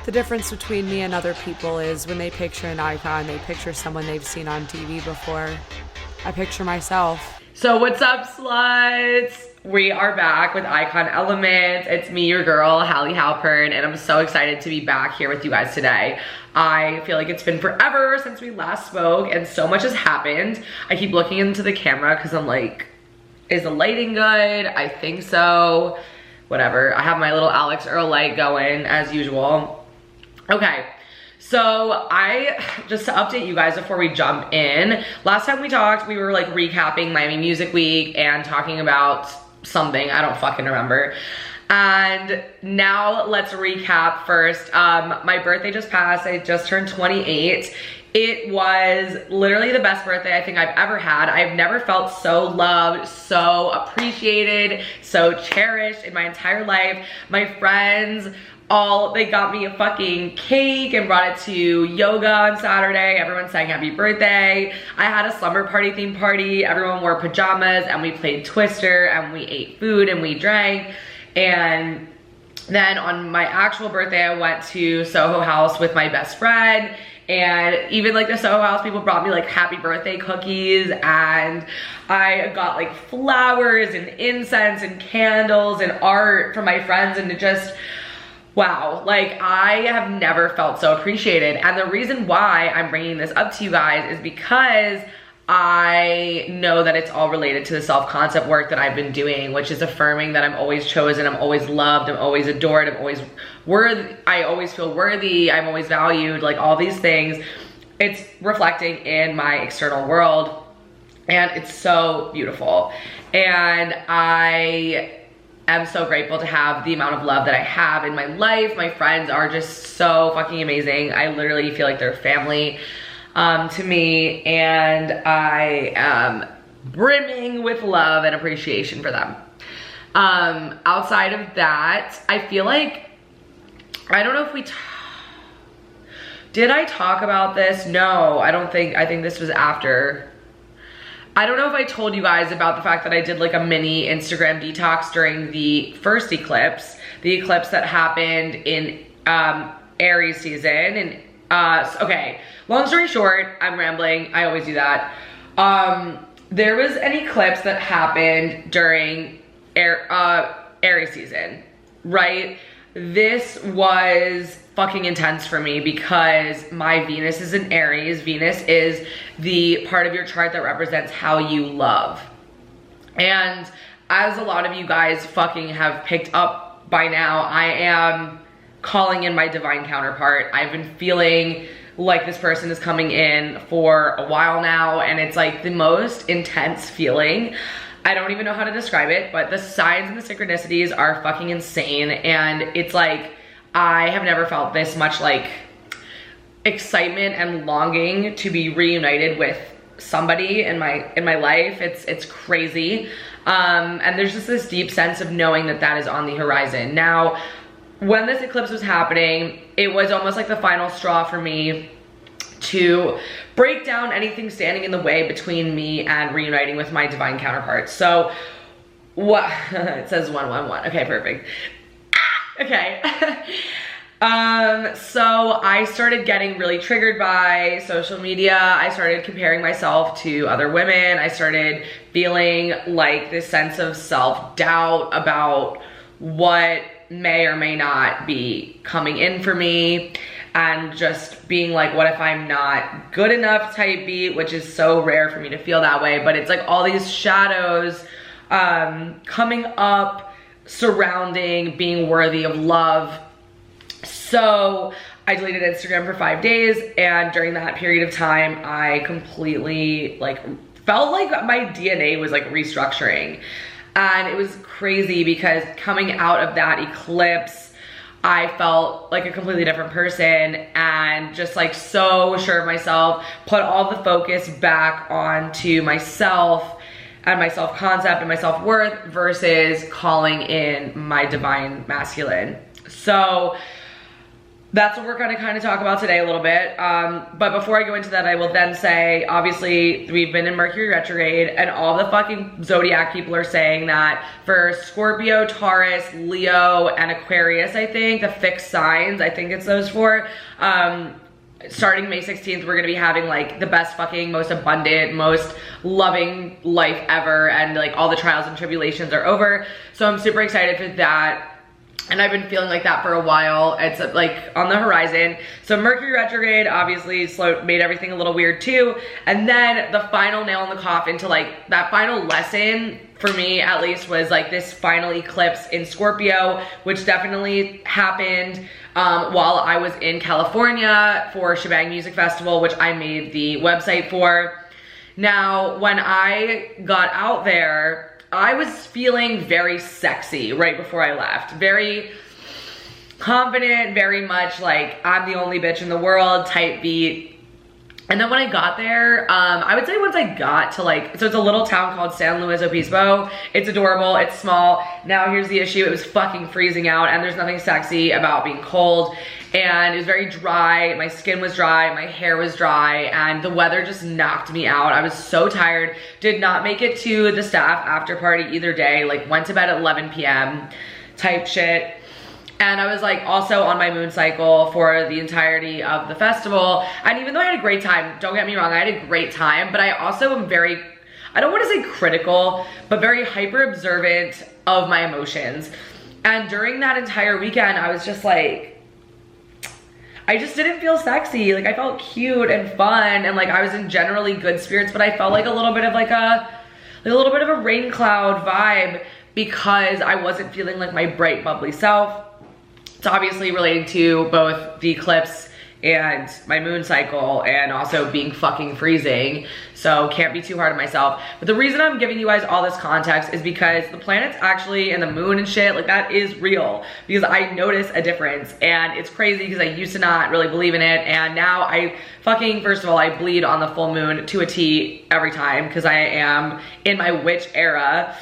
The difference between me and other people is when they picture an icon, they picture someone they've seen on TV before. I picture myself. So what's up, sluts? We are back with Icon Elements. It's me, your girl, Hallie Halpern, and I'm so excited to be back here with you guys today. I feel like it's been forever since we last spoke, and so much has happened. I keep looking into the camera because I'm like, is the lighting good? I think so. Whatever. I have my little Alex Earl light going as usual. Okay. So just to update you guys before we jump in, last time we talked, we were like recapping Miami Music Week and talking about something, I don't fucking remember. And now let's recap first. My birthday just passed, I just turned 28. It was literally the best birthday I think I've ever had. I've never felt so loved, so appreciated, so cherished in my entire life. My friends, they got me a fucking cake and brought it to yoga on Saturday. Everyone sang happy birthday. I had a slumber party themed party. Everyone wore pajamas and we played Twister and we ate food and we drank. And then on my actual birthday, I went to Soho House with my best friend. And even like the Soho House people brought me like happy birthday cookies, and I got like flowers and incense and candles and art from my friends, and it just, wow, like I have never felt so appreciated. And the reason why I'm bringing this up to you guys is because I know that it's all related to the self-concept work that I've been doing, which is affirming that I'm always chosen, I'm always loved, I'm always adored, I'm always worthy, I always feel worthy, I'm always valued, like all these things. It's reflecting in my external world, and it's so beautiful. And I am so grateful to have the amount of love that I have in my life. My friends are just so fucking amazing. I literally feel like they're family to me, and I am brimming with love and appreciation for them. Outside of that, I feel like, I don't know if did I talk about this? No, I don't think, I think this was after. I don't know if I told you guys about the fact that I did like a mini Instagram detox during the first eclipse, the eclipse that happened in Aries season. And okay, long story short, I'm rambling, I always do that. There was an eclipse that happened during Aries season, right? This was fucking intense for me because my Venus is in Aries. Venus is the part of your chart that represents how you love. And as a lot of you guys fucking have picked up by now, I am calling in my divine counterpart. I've been feeling like this person is coming in for a while now, and it's like the most intense feeling. I don't even know how to describe it, but the signs and the synchronicities are fucking insane. And it's like, I have never felt this much like excitement and longing to be reunited with somebody in my life. It's crazy. And there's just this deep sense of knowing that that is on the horizon. Now, when this eclipse was happening, it was almost like the final straw for me to break down anything standing in the way between me and reuniting with my divine counterpart. So what, it says 111, okay, perfect. Okay. So I started getting really triggered by social media. I started comparing myself to other women. I started feeling like this sense of self-doubt about what may or may not be coming in for me, and just being like, what if I'm not good enough type beat, which is so rare for me to feel that way, but it's like all these shadows coming up surrounding being worthy of love. So I deleted Instagram for 5 days, and during that period of time, I completely like felt like my DNA was like restructuring. And it was crazy because coming out of that eclipse, I felt like a completely different person, and just like so sure of myself, put all the focus back onto myself and my self-concept and my self-worth versus calling in my divine masculine. So that's what we're gonna kind of talk about today a little bit. But before I go into that, I will then say, obviously, we've been in Mercury retrograde, and all the fucking zodiac people are saying that for Scorpio, Taurus, Leo, and Aquarius, I think, the fixed signs, I think it's those four, starting May 16th, we're gonna be having like the best fucking, most abundant, most loving life ever, and like all the trials and tribulations are over. So I'm super excited for that. And I've been feeling like that for a while. It's like on the horizon. So Mercury retrograde obviously made everything a little weird too. And then the final nail in the coffin to like that final lesson for me at least was like this final eclipse in Scorpio, which definitely happened while I was in California for Shebang Music Festival, which I made the website for. Now, when I got out there, I was feeling very sexy right before I left. Very confident, very much like I'm the only bitch in the world type beat. And then when I got there, I would say once I got to like, so it's a little town called San Luis Obispo. It's adorable, it's small. Now here's the issue, it was fucking freezing out, and there's nothing sexy about being cold. And it was very dry, my skin was dry, my hair was dry, and the weather just knocked me out. I was so tired, did not make it to the staff after party either day, like went to bed at 11 p.m. type shit. And I was like also on my moon cycle for the entirety of the festival. And even though I had a great time, don't get me wrong, I had a great time, but I also am very, I don't want to say critical, but very hyper observant of my emotions. And during that entire weekend, I was just like, I just didn't feel sexy. Like I felt cute and fun, and like I was in generally good spirits, but I felt like a little bit of like a little bit of a rain cloud vibe because I wasn't feeling like my bright, bubbly self. It's obviously related to both the eclipse and my moon cycle, and also being fucking freezing. So can't be too hard on myself. But the reason I'm giving you guys all this context is because the planets actually, and the moon and shit, like that is real. Because I notice a difference, and it's crazy because I used to not really believe in it, and now I fucking, first of all, I bleed on the full moon to a T every time because I am in my witch era.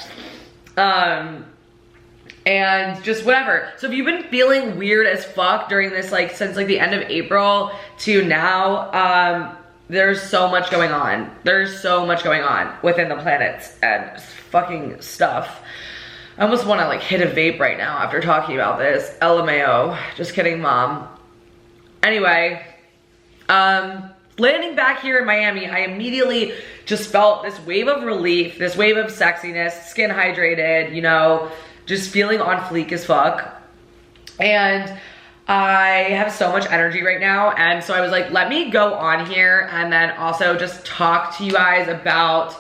And just whatever. So if you've been feeling weird as fuck during this, like since like the end of April to now, there's so much going on. There's so much going on within the planets and fucking stuff. I almost want to like hit a vape right now after talking about this. LMAO. Just kidding, mom. Anyway, landing back here in Miami, I immediately just felt this wave of relief, this wave of sexiness, skin hydrated, you know, just feeling on fleek as fuck. And I have so much energy right now, and so I was like, let me go on here and then also just talk to you guys about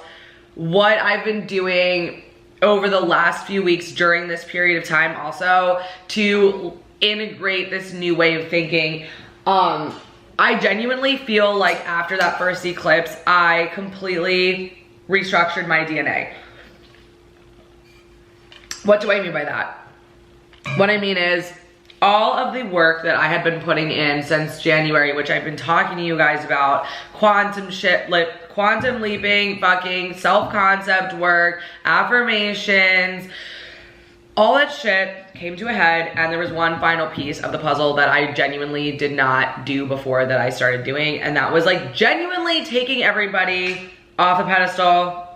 what I've been doing over the last few weeks during this period of time also to integrate this new way of thinking. I genuinely feel like after that first eclipse, I completely restructured my DNA. What do I mean by that? What I mean is all of the work that I had been putting in since January, which I've been talking to you guys about, quantum leaping, fucking self-concept work, affirmations, all that shit came to a head, and there was one final piece of the puzzle that I genuinely did not do before that I started doing, and that was like genuinely taking everybody off a pedestal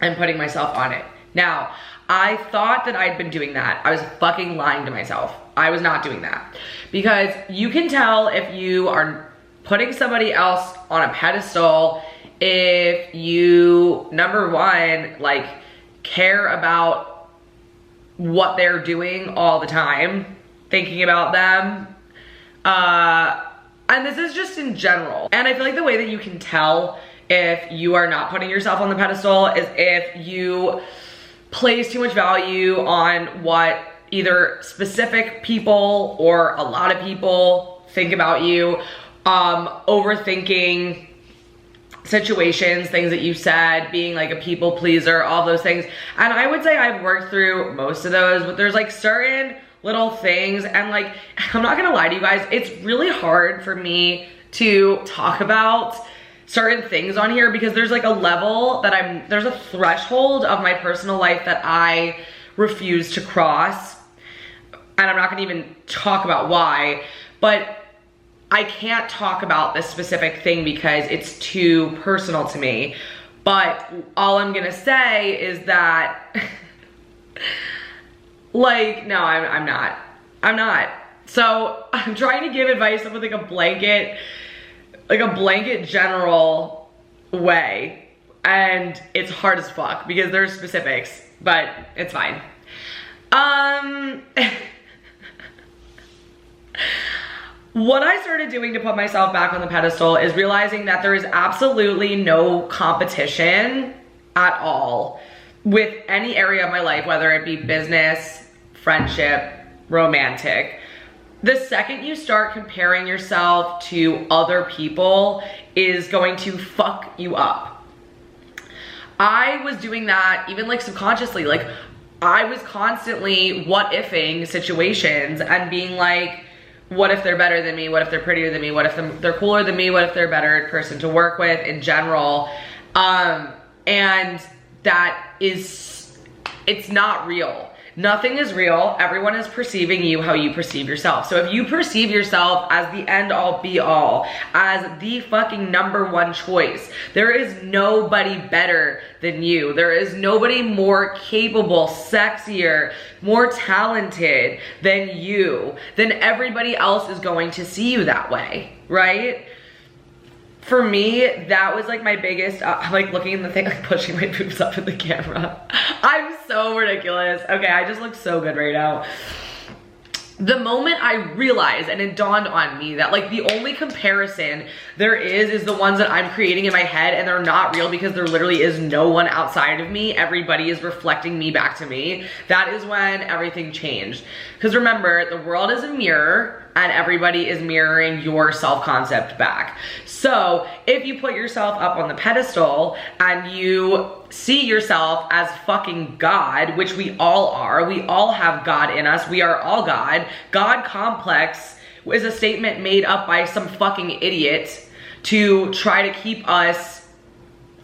and putting myself on it. Now, I thought that I'd been doing that. I was fucking lying to myself. I was not doing that. Because you can tell if you are putting somebody else on a pedestal if you, number one, like care about what they're doing all the time, thinking about them. And this is just in general. And I feel like the way that you can tell if you are not putting yourself on the pedestal is if you place too much value on what either specific people or a lot of people think about you, overthinking situations, things that you said, being like a people pleaser, all those things. And I would say I've worked through most of those, but there's like certain little things, and like, I'm not gonna lie to you guys, it's really hard for me to talk about certain things on here because there's like a level that there's a threshold of my personal life that I refuse to cross, and I'm not gonna even talk about why, but I can't talk about this specific thing because it's too personal to me. But all I'm gonna say is that, like, no, I'm not. I'm not. So I'm trying to give advice with like a blanket general way. And it's hard as fuck because there's specifics, but it's fine. What I started doing to put myself back on the pedestal is realizing that there is absolutely no competition at all with any area of my life, whether it be business, friendship, romantic. The second you start comparing yourself to other people is going to fuck you up. I was doing that even like subconsciously. Like I was constantly what-ifing situations and being like, what if they're better than me? What if they're prettier than me? What if they're cooler than me? What if they're a better person to work with in general? And that is, it's not real. Nothing is real. Everyone is perceiving you how you perceive yourself. So if you perceive yourself as the end all be all, as the fucking number one choice, there is nobody better than you. There is nobody more capable, sexier, more talented than you. Then everybody else is going to see you that way, right? For me, that was like my biggest, like looking in the thing, like pushing my boobs up in the camera. I'm so ridiculous. Okay, I just look so good right now. The moment I realized, and it dawned on me that like the only comparison there is the ones that I'm creating in my head, and they're not real because there literally is no one outside of me. Everybody is reflecting me back to me. That is when everything changed. Because remember, the world is a mirror and everybody is mirroring your self-concept back. So if you put yourself up on the pedestal and you see yourself as fucking God, which we all are, we all have God in us, we are all God. God complex is a statement made up by some fucking idiot to try to keep us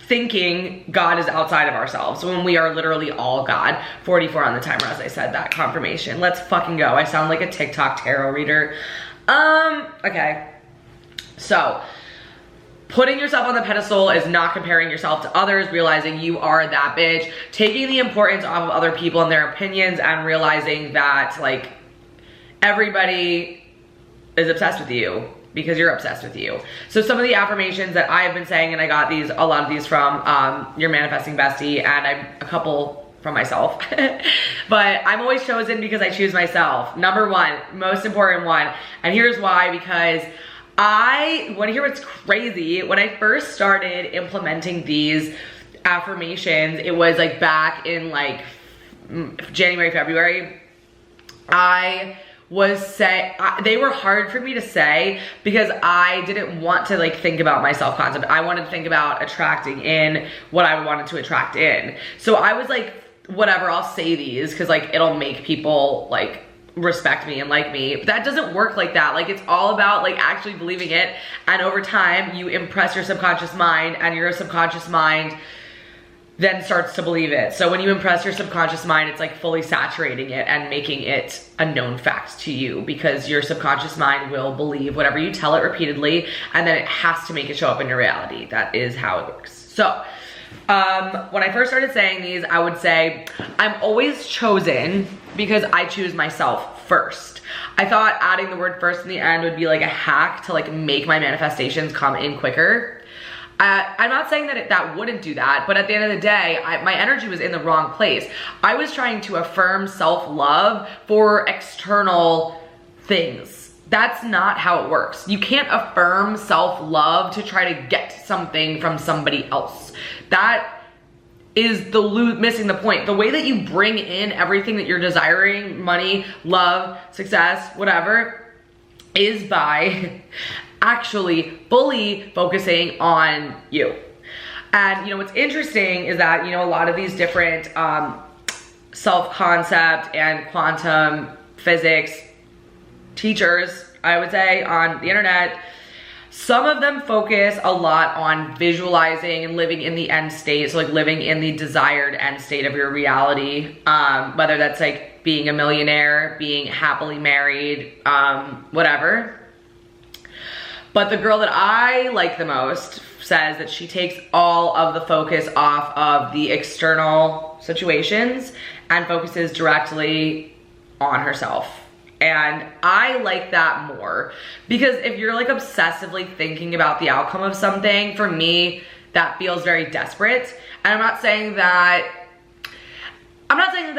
thinking God is outside of ourselves when we are literally all God. 44 on the timer as I said that, confirmation. Let's fucking go. I sound like a TikTok tarot reader. Okay. So, putting yourself on the pedestal is not comparing yourself to others, realizing you are that bitch, taking the importance off of other people and their opinions, and realizing that like everybody is obsessed with you because you're obsessed with you. So some of the affirmations that I have been saying, and I got a lot of these from your manifesting bestie, and a couple from myself, but I'm always chosen because I choose myself. Number one, most important one, and here's why, because I want to hear what's crazy. When I first started implementing these affirmations, it was like back in like January, February, they were hard for me to say because I didn't want to like think about my self-concept. I wanted to think about attracting in what I wanted to attract in. So I was like, whatever, I'll say these because like it'll make people like respect me and like me. But that doesn't work like that. Like it's all about like actually believing it, and over time you impress your subconscious mind, and your subconscious mind then starts to believe it. So when you impress your subconscious mind, it's like fully saturating it and making it a known fact to you, because your subconscious mind will believe whatever you tell it repeatedly, and then it has to make it show up in your reality. That is how it works. So when I first started saying these, I would say, I'm always chosen because I choose myself first. I thought adding the word first in the end would be like a hack to like make my manifestations come in quicker. I'm not saying that that wouldn't do that, but at the end of the day, my energy was in the wrong place. I was trying to affirm self-love for external things. That's not how it works. You can't affirm self-love to try to get something from somebody else. That is missing the point. The way that you bring in everything that you're desiring, money, love, success, whatever, is by actually fully focusing on you. And you know what's interesting is that, you know, a lot of these different self-concept and quantum physics teachers, I would say, on the internet, some of them focus a lot on visualizing and living in the end state. So like living in the desired end state of your reality, whether that's like being a millionaire, being happily married, whatever. But the girl that I like the most says that she takes all of the focus off of the external situations and focuses directly on herself. And I like that more, because if you're like obsessively thinking about the outcome of something, for me, that feels very desperate. And I'm not saying that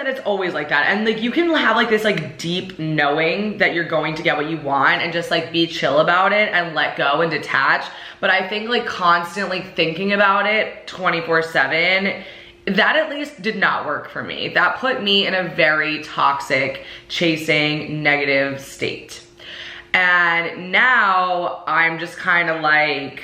it's always like that. And like you can have like this like deep knowing that you're going to get what you want and just like be chill about it and let go and detach. But I think like constantly thinking about it 24/7, that at least did not work for me. That put me in a very toxic, chasing, negative state. And now I'm just kind of like,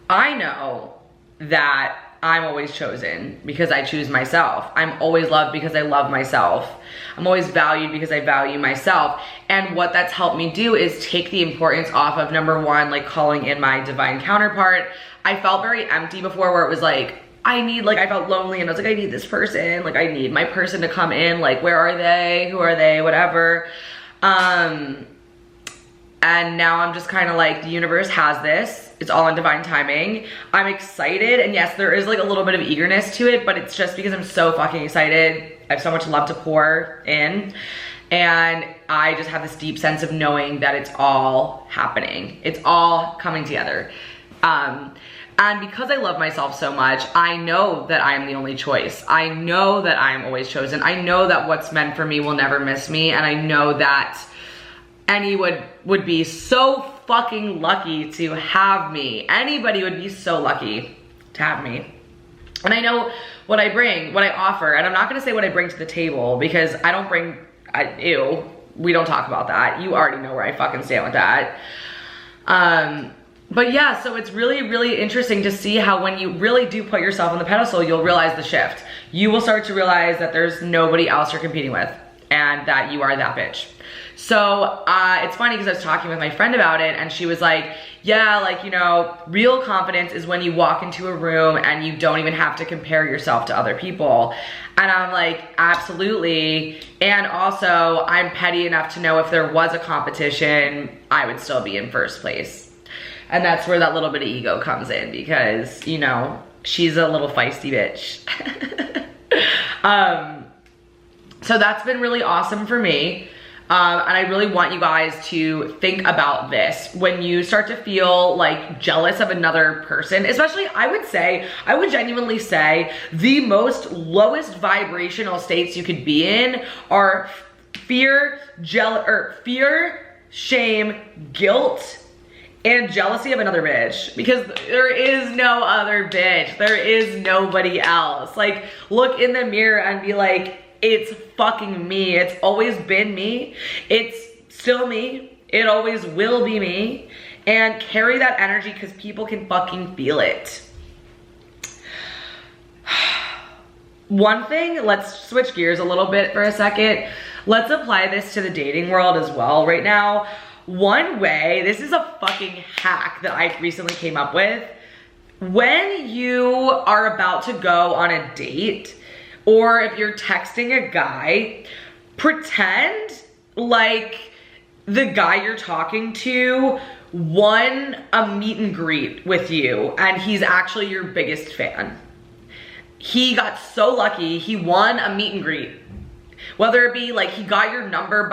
I know that I'm always chosen because I choose myself. I'm always loved because I love myself. I'm always valued because I value myself. And what that's helped me do is take the importance off of, number one, like calling in my divine counterpart. I felt very empty before, where it was like, I felt lonely and I was like, I need this person. Like I need my person to come in. Like, where are they? Who are they? Whatever. And now I'm just kind of like, the universe has this. It's all in divine timing. I'm excited. And yes, there is like a little bit of eagerness to it, but it's just because I'm so fucking excited. I have so much love to pour in. And I just have this deep sense of knowing that it's all happening. It's all coming together. And because I love myself so much, I know that I am the only choice. I know that I am always chosen. I know that what's meant for me will never miss me. And I know that anyone would be so fucking lucky to have me. Anybody would be so lucky to have me. And I know what I bring, what I offer. And I'm not gonna say what I bring to the table, because I don't bring, ew, we don't talk about that. You already know where I fucking stand with that. But yeah, so it's really, really interesting to see how when you really do put yourself on the pedestal, you'll realize the shift. You will start to realize that there's nobody else you're competing with and that you are that bitch. So it's funny because I was talking with my friend about it, and she was like, yeah, like, you know, real confidence is when you walk into a room and you don't even have to compare yourself to other people. And I'm like, absolutely. And also, I'm petty enough to know if there was a competition, I would still be in first place. And that's where that little bit of ego comes in, because, you know, she's a little feisty bitch. So that's been really awesome for me. And I really want you guys to think about this. When you start to feel like jealous of another person, especially, I would genuinely say the most lowest vibrational states you could be in are fear, shame, guilt, and jealousy of another bitch, because there is no other bitch. There is nobody else. Like, look in the mirror and be like, it's fucking me. It's always been me. It's still me. It always will be me. And carry that energy, because people can fucking feel it. One thing, let's switch gears a little bit for a second. Let's apply this to the dating world as well right now. One way, this is a fucking hack that I recently came up with. When you are about to go on a date, or if you're texting a guy, pretend like the guy you're talking to won a meet and greet with you and he's actually your biggest fan. He got so lucky, he won a meet and greet. Whether it be like he got your number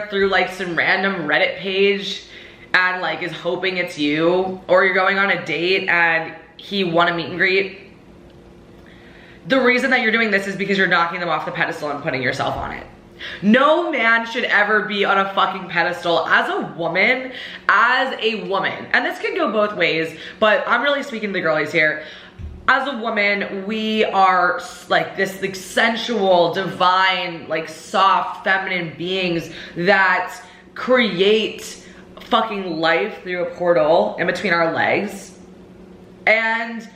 through like some random Reddit page and like is hoping it's you, or you're going on a date and he won a meet and greet. The reason that you're doing this is because you're knocking them off the pedestal and putting yourself on it. No man should ever be on a fucking pedestal as a woman, and this can go both ways, but I'm really speaking to the girlies here. As a woman, we are like this like sensual, divine, like soft, feminine beings that create fucking life through a portal in between our legs. And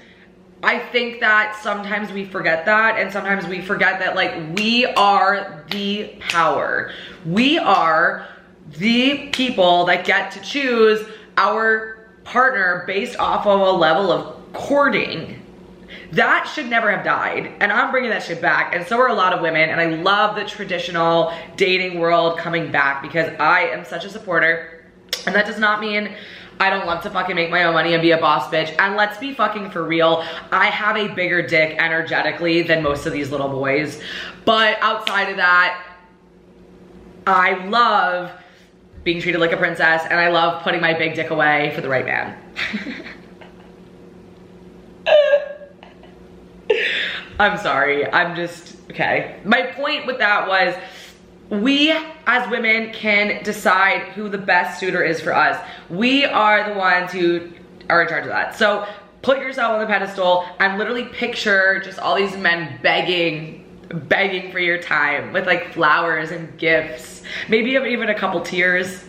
I think that sometimes we forget that, and sometimes we forget that like we are the power. We are the people that get to choose our partner based off of a level of courting. That should never have died, and I'm bringing that shit back, and so are a lot of women, and I love the traditional dating world coming back because I am such a supporter. And that does not mean I don't love to fucking make my own money and be a boss bitch. And let's be fucking for real, I have a bigger dick energetically than most of these little boys. But outside of that, I love being treated like a princess, and I love putting my big dick away for the right man. I'm sorry, I'm just, okay. My point with that was, we as women can decide who the best suitor is for us. We are the ones who are in charge of that. So put yourself on the pedestal and literally picture just all these men begging for your time with like flowers and gifts, maybe even a couple tears.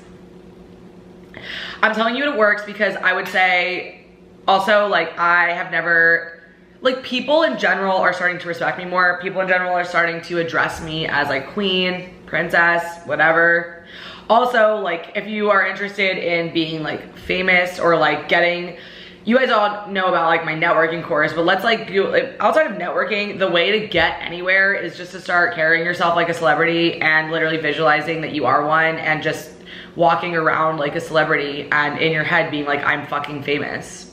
I'm telling you it works because I would say also, like, I have never, like, people in general are starting to respect me more. People in general are starting to address me as like queen, princess, whatever. Also, like, if you are interested in being like famous or like getting, you guys all know about like my networking course, but let's like do, like, outside of networking, the way to get anywhere is just to start carrying yourself like a celebrity and literally visualizing that you are one and just walking around like a celebrity and in your head being like, I'm fucking famous.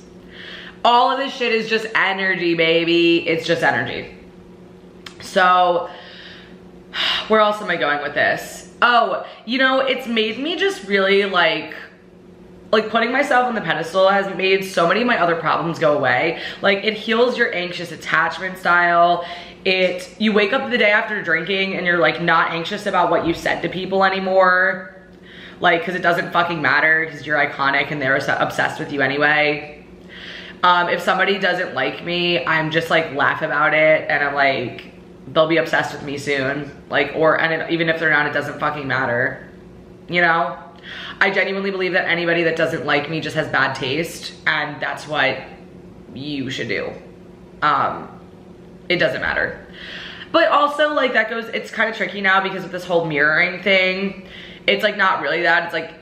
All of this shit is just energy, baby. It's just energy. So where else am I going with this? Oh, you know, it's made me just really like putting myself on the pedestal has made so many of my other problems go away. Like, it heals your anxious attachment style. You wake up the day after drinking and you're like not anxious about what you said to people anymore. Like, cause it doesn't fucking matter because you're iconic and they're obsessed with you anyway. If somebody doesn't like me, I'm just like laugh about it and I'm like, they'll be obsessed with me soon. Like, even if they're not, it doesn't fucking matter. You know? I genuinely believe that anybody that doesn't like me just has bad taste, and that's what you should do. It doesn't matter. But also, like, that goes, it's kind of tricky now because of this whole mirroring thing. It's like not really that. It's like,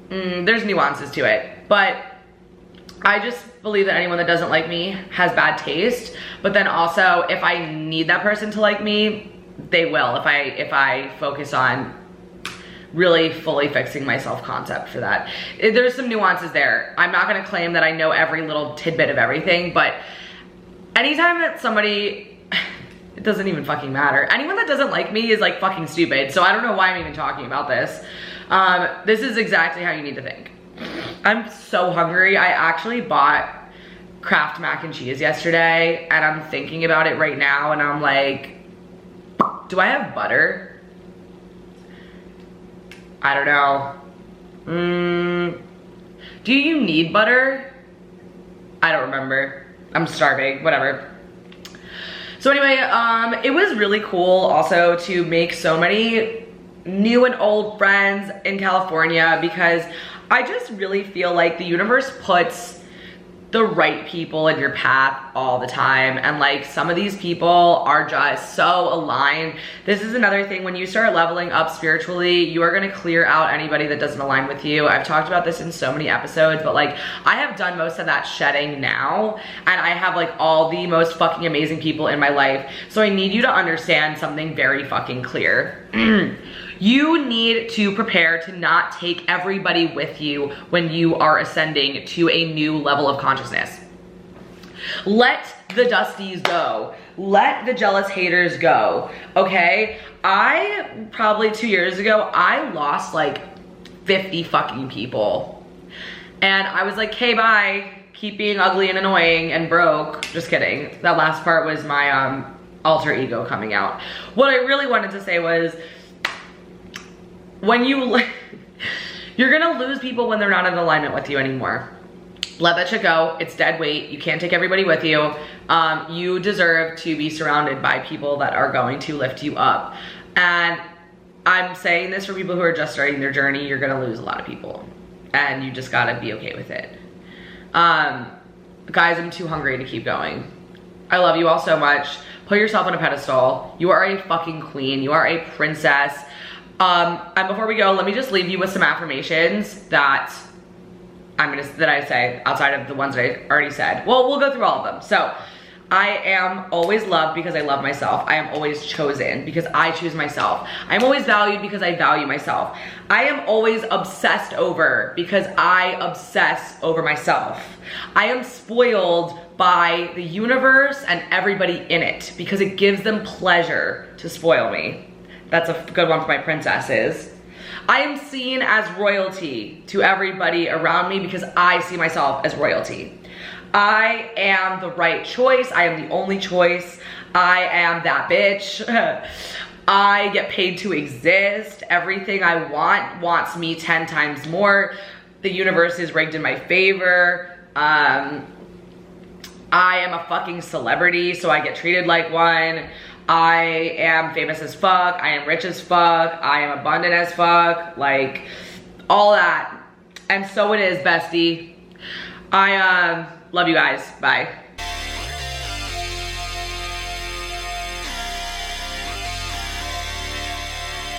there's nuances to it. But I just believe that anyone that doesn't like me has bad taste. But then also, if I need that person to like me, they will. If I focus on really fully fixing my self-concept for that. There's some nuances there. I'm not gonna claim that I know every little tidbit of everything, but anytime that somebody, it doesn't even fucking matter. Anyone that doesn't like me is like fucking stupid. So I don't know why I'm even talking about this. This is exactly how you need to think. I'm so hungry. I actually bought Kraft mac and cheese yesterday and I'm thinking about it right now and I'm like, do I have butter? I don't know. Do you need butter? I don't remember. I'm starving, whatever. So anyway, it was really cool also to make so many new and old friends in California because I just really feel like the universe puts the right people in your path all the time, and like some of these people are just so aligned. This is another thing, when you start leveling up spiritually, you are gonna clear out anybody that doesn't align with you. I've talked about this in so many episodes, but like I have done most of that shedding now, and I have like all the most fucking amazing people in my life. So I need you to understand something very fucking clear. You need to prepare to not take everybody with you when you are ascending to a new level of consciousness. Let the dusties go. Let the jealous haters go, okay? I, probably 2 years ago, I lost like 50 fucking people. And I was like, hey, bye. Keep being ugly and annoying and broke. Just kidding. That last part was my alter ego coming out. What I really wanted to say was, when you're gonna lose people when they're not in alignment with you anymore. Let that shit go. It's dead weight. You can't take everybody with you. You deserve to be surrounded by people that are going to lift you up. And I'm saying this for people who are just starting their journey. You're gonna lose a lot of people and you just gotta be okay with it. Guys, I'm too hungry to keep going. I love you all so much. Put yourself on a pedestal. You are a fucking queen. You are a princess. And before we go, let me just leave you with some affirmations that I say outside of the ones that I already said. Well, we'll go through all of them. So I am always loved because I love myself. I am always chosen because I choose myself. I am always valued because I value myself. I am always obsessed over because I obsess over myself. I am spoiled by the universe and everybody in it because it gives them pleasure to spoil me. That's a good one for my princesses. I am seen as royalty to everybody around me because I see myself as royalty. I am the right choice. I am the only choice. I am that bitch. I get paid to exist. Everything I want wants me 10 times more. The universe is rigged in my favor. I am a fucking celebrity, so I get treated like one. I am famous as fuck. I am rich as fuck. I am abundant as fuck. Like, all that. And so it is, bestie. I love you guys. Bye.